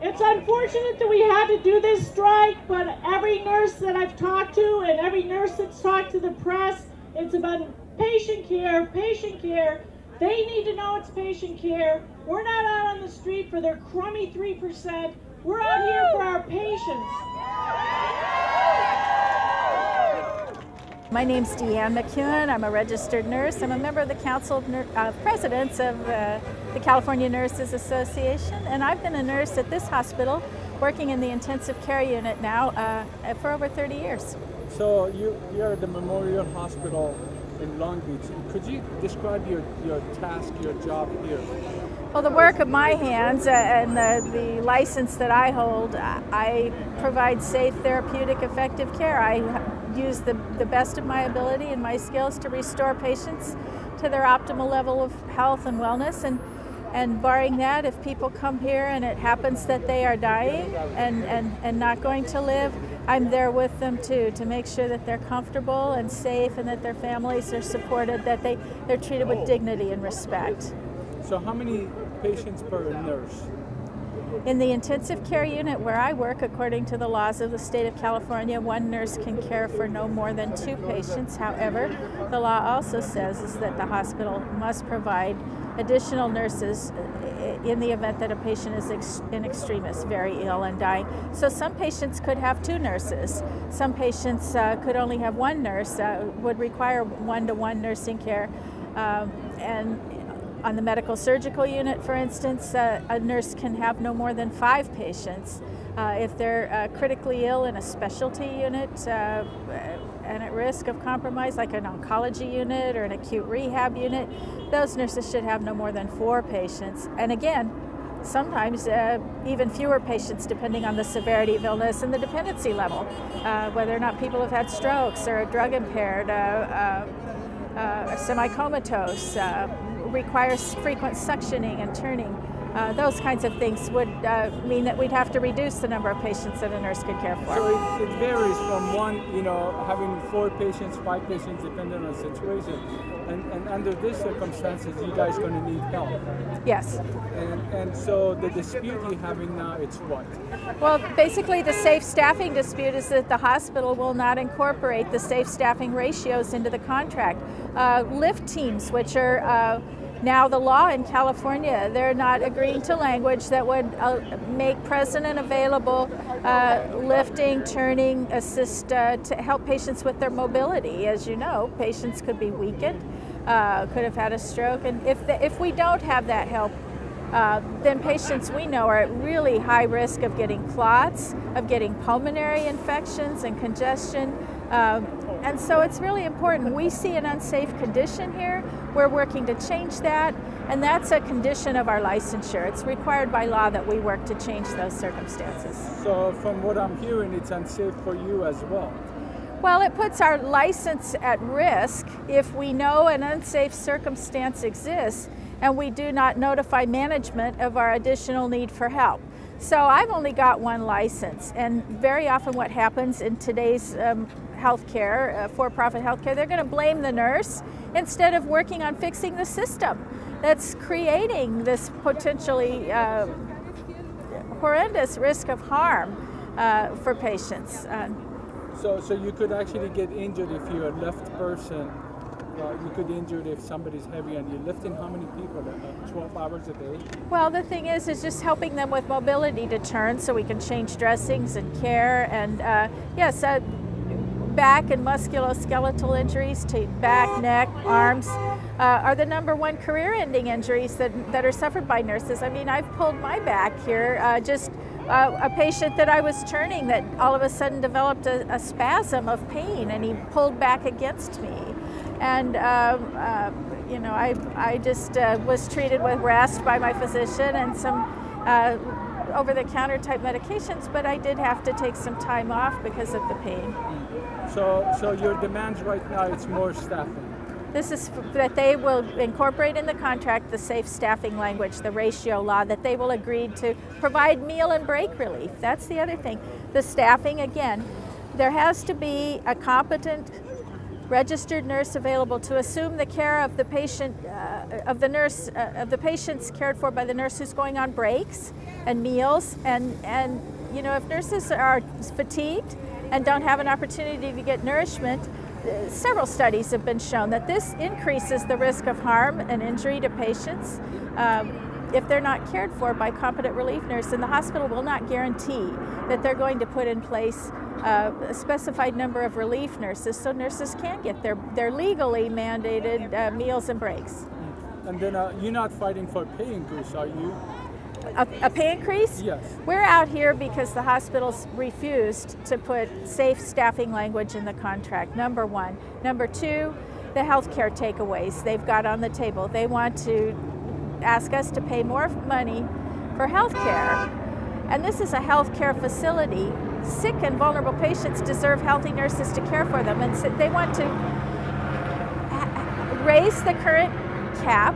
It's unfortunate that we had to do this strike, but every nurse that I've talked to and every nurse that's talked to the press, it's about patient care, patient care. They need to know it's patient care. We're not out on the street for their crummy 3%. We're out here for our patients. My name's McEwen. I'm a registered nurse. I'm a member of the Council of Presidents of the California Nurses Association, and I've been a nurse at this hospital working in the intensive care unit now for over 30 years. So you're at the Memorial Hospital in Long Beach. Could you describe your task, your job here? Well, the work of my hands and the license that I hold, I provide safe, therapeutic, effective care. I use the best of my ability and my skills to restore patients to their optimal level of health and wellness. And barring that, if people come here and it happens that they are dying and not going to live, I'm there with them too, to make sure that they're comfortable and safe and that their families are supported, that they're treated with dignity and respect. So how many patients per nurse? In the intensive care unit where I work, according to the laws of the state of California, one nurse can care for no more than 2 patients. However, the law also says is that the hospital must provide additional nurses in the event that a patient is in extremis, very ill and dying. So some patients could have 2 nurses. Some patients could only have 1 nurse, would require one-to-one nursing care. And on the medical surgical unit, for instance, a nurse can have no more than 5 patients. If they're critically ill in a specialty unit and at risk of compromise, like an oncology unit or an acute rehab unit, those nurses should have no more than 4 patients. And again, sometimes even fewer patients depending on the severity of illness and the dependency level, whether or not people have had strokes or are drug impaired, semi-comatose, requires frequent suctioning and turning. Those kinds of things would mean that we'd have to reduce the number of patients that a nurse could care for. So it varies from having 4 patients, 5 patients, depending on the situation. And under these circumstances, you guys are going to need help. Yes. And so the dispute you're having now, it's what? Well, basically the safe staffing dispute is that the hospital will not incorporate the safe staffing ratios into the contract. Lift teams, which are now the law in California, they're not agreeing to language that would make present and available lifting, turning, assist to help patients with their mobility. As you know, patients could be weakened, could have had a stroke, and if we don't have that help, then patients we know are at really high risk of getting clots, of getting pulmonary infections and congestion. And so it's really important. We see an unsafe condition here. We're working to change that, and that's a condition of our licensure. It's required by law that we work to change those circumstances. So from what I'm hearing, it's unsafe for you as well. Well, it puts our license at risk if we know an unsafe circumstance exists and we do not notify management of our additional need for help. So I've only got 1 license, and very often what happens in today's healthcare, for-profit healthcare, they're going to blame the nurse instead of working on fixing the system that's creating this potentially horrendous risk of harm for patients. So you could actually get injured if you're a left person. You could injure if somebody's heavy and you're lifting how many people? 12 hours a day? Well, the thing is just helping them with mobility to turn so we can change dressings and care. And yes, back and musculoskeletal injuries to back, neck, arms are the #1 career-ending injuries that are suffered by nurses. I mean, I've pulled my back here, a patient that I was turning that all of a sudden developed a spasm of pain, and he pulled back against me. And you know, I just was treated with rest by my physician and some over-the-counter type medications, but I did have to take some time off because of the pain. So your demands right now, it's more staffing. This is that they will incorporate in the contract the safe staffing language, the ratio law, that they will agree to provide meal and break relief. That's the other thing. The staffing, again, there has to be a competent registered nurse available to assume the care of the patient, of the patients cared for by the nurse who's going on breaks and meals. And you know, if nurses are fatigued and don't have an opportunity to get nourishment, several studies have been shown that this increases the risk of harm and injury to patients if they're not cared for by competent relief nurse. And the hospital will not guarantee that they're going to put in place a specified number of relief nurses so nurses can get their legally mandated meals and breaks. And then you're not fighting for pay increase, are you? A pay increase? Yes. We're out here because the hospitals refused to put safe staffing language in the contract, number one. Number two, the healthcare takeaways they've got on the table. They want to ask us to pay more money for healthcare. And this is a healthcare facility. Sick and vulnerable patients deserve healthy nurses to care for them. And so they want to raise the current cap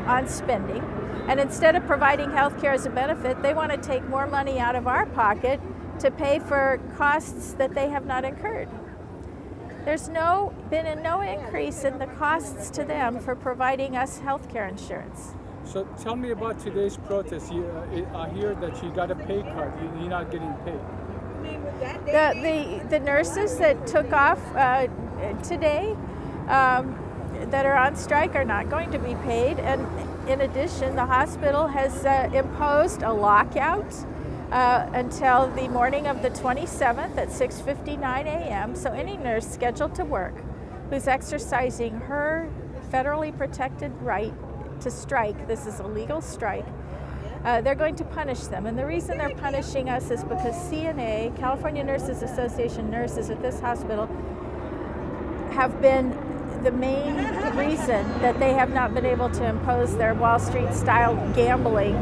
on spending. And instead of providing health care as a benefit, they want to take more money out of our pocket to pay for costs that they have not incurred. There's been no increase in the costs to them for providing us health care insurance. So tell me about today's protest. I hear that you got a pay cut. You're not getting paid. The nurses that took off today that are on strike are not going to be paid. And in addition, the hospital has imposed a lockout until the morning of the 27th at 6:59 a.m. So any nurse scheduled to work who's exercising her federally protected right to strike, this is a legal strike, they're going to punish them. And the reason they're punishing us is because CNA, California Nurses Association nurses at this hospital, have been the main reason that they have not been able to impose their Wall Street style gambling,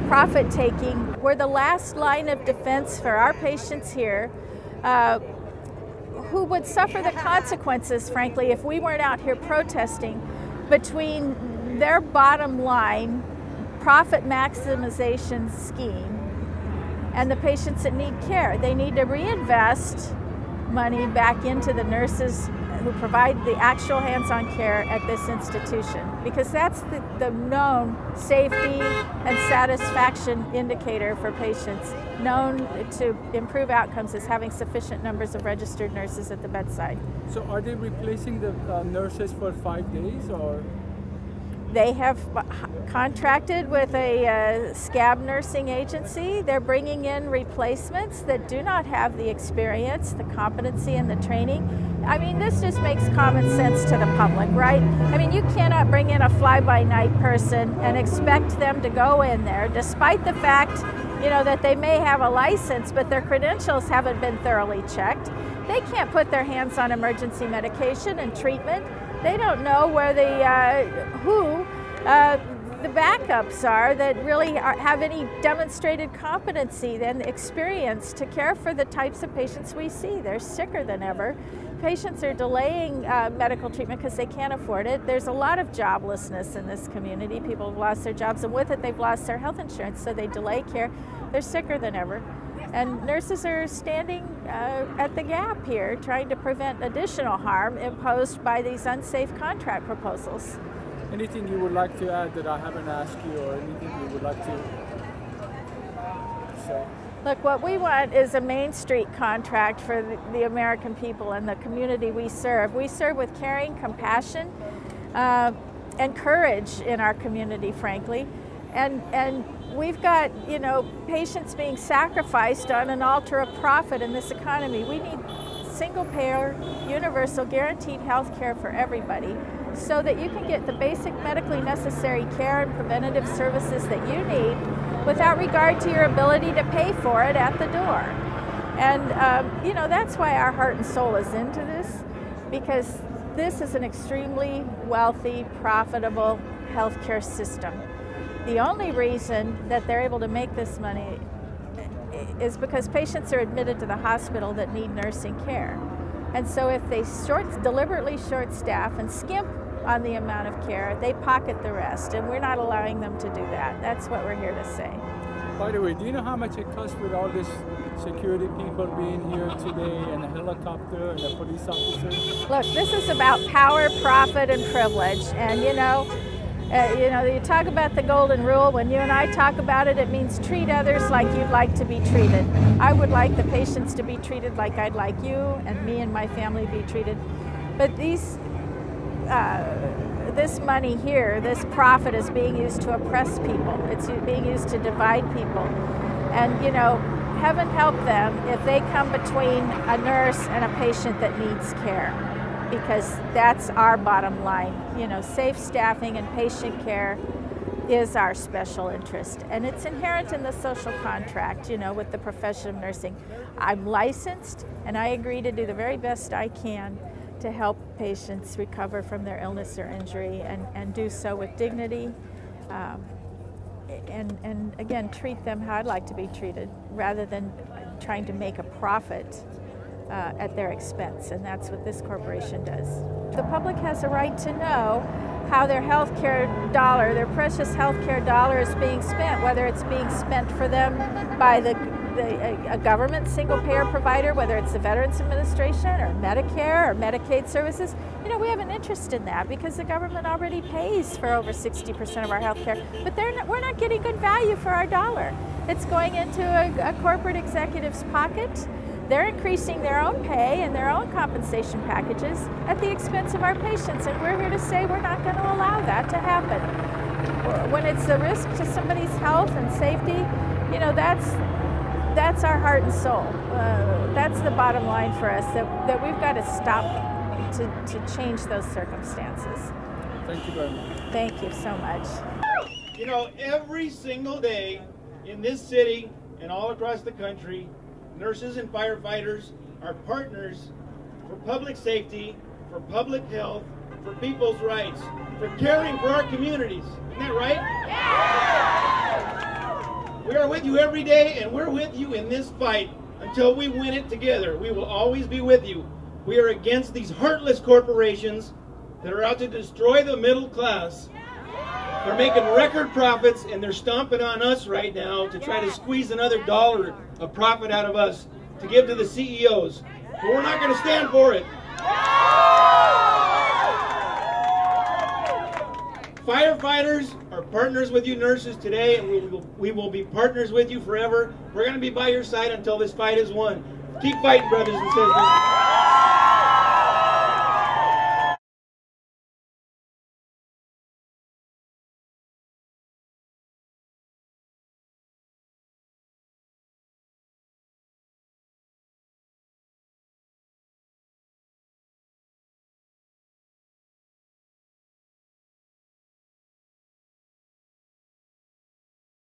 profit taking. We're the last line of defense for our patients here who would suffer the consequences, frankly, if we weren't out here protesting between their bottom line profit maximization scheme and the patients that need care. They need to reinvest money back into the nurses who provide the actual hands-on care at this institution, because that's the known safety and satisfaction indicator for patients, known to improve outcomes, is having sufficient numbers of registered nurses at the bedside. So are they replacing the nurses for 5 days, or? They have contracted with a scab nursing agency. They're bringing in replacements that do not have the experience, the competency, and the training. I mean, this just makes common sense to the public, right? I mean, you cannot bring in a fly-by-night person and expect them to go in there, despite the fact, you know, that they may have a license, but their credentials haven't been thoroughly checked. They can't put their hands on emergency medication and treatment. They don't know where who the backups are that really have any demonstrated competency and experience to care for the types of patients we see. They're sicker than ever. Patients are delaying medical treatment because they can't afford it. There's a lot of joblessness in this community. People have lost their jobs, and with it they've lost their health insurance, so they delay care. They're sicker than ever. And nurses are standing at the gap here, trying to prevent additional harm imposed by these unsafe contract proposals. Anything you would like to add that I haven't asked you, or anything you would like to say? Look, what we want is a Main Street contract for the American people and the community we serve. We serve with caring, compassion, and courage in our community, frankly. And we've got, you know, patients being sacrificed on an altar of profit in this economy. We need single-payer, universal, guaranteed health care for everybody so that you can get the basic medically necessary care and preventative services that you need without regard to your ability to pay for it at the door. And, you know, that's why our heart and soul is into this, because this is an extremely wealthy, profitable healthcare system. The only reason that they're able to make this money is because patients are admitted to the hospital that need nursing care. And so if they deliberately short staff and skimp on the amount of care, they pocket the rest, and we're not allowing them to do that. That's what we're here to say. By the way, do you know how much it costs with all this security people being here today, and a helicopter, and the police officers? Look, this is about power, profit, and privilege. And you know, you talk about the golden rule. When you and I talk about it, it means treat others like you'd like to be treated. I would like the patients to be treated like I'd like you and me and my family be treated. But this money here, this profit, is being used to oppress people. It's being used to divide people. And you know, heaven help them if they come between a nurse and a patient that needs care, because that's our bottom line. You know, safe staffing and patient care is our special interest, and it's inherent in the social contract, you know, with the profession of nursing. I'm licensed, and I agree to do the very best I can to help patients recover from their illness or injury, and do so with dignity, and again, treat them how I'd like to be treated, rather than trying to make a profit at their expense, and that's what this corporation does. The public has a right to know how their healthcare dollar, their precious healthcare dollar, is being spent, whether it's being spent for them by a government single-payer provider, whether it's the Veterans Administration or Medicare or Medicaid services. You know, we have an interest in that because the government already pays for over 60% of our health care, but we're not getting good value for our dollar. It's going into a corporate executive's pocket. They're increasing their own pay and their own compensation packages at the expense of our patients, and we're here to say we're not going to allow that to happen. When it's a risk to somebody's health and safety, you know, that's our heart and soul. That's the bottom line for us, that we've got to stop to change those circumstances. Thank you very much. Thank you so much. You know, every single day in this city and all across the country, nurses and firefighters are partners for public safety, for public health, for people's rights, for caring for our communities. Isn't that right? Yeah! We are with you every day, and we're with you in this fight until we win it together. We will always be with you. We are against these heartless corporations that are out to destroy the middle class. They're making record profits, and they're stomping on us right now to try to squeeze another dollar of profit out of us to give to the CEOs. But we're not going to stand for it. Firefighters are partners with you nurses today, and we will be partners with you forever. We're going to be by your side until this fight is won. Keep fighting, brothers and sisters.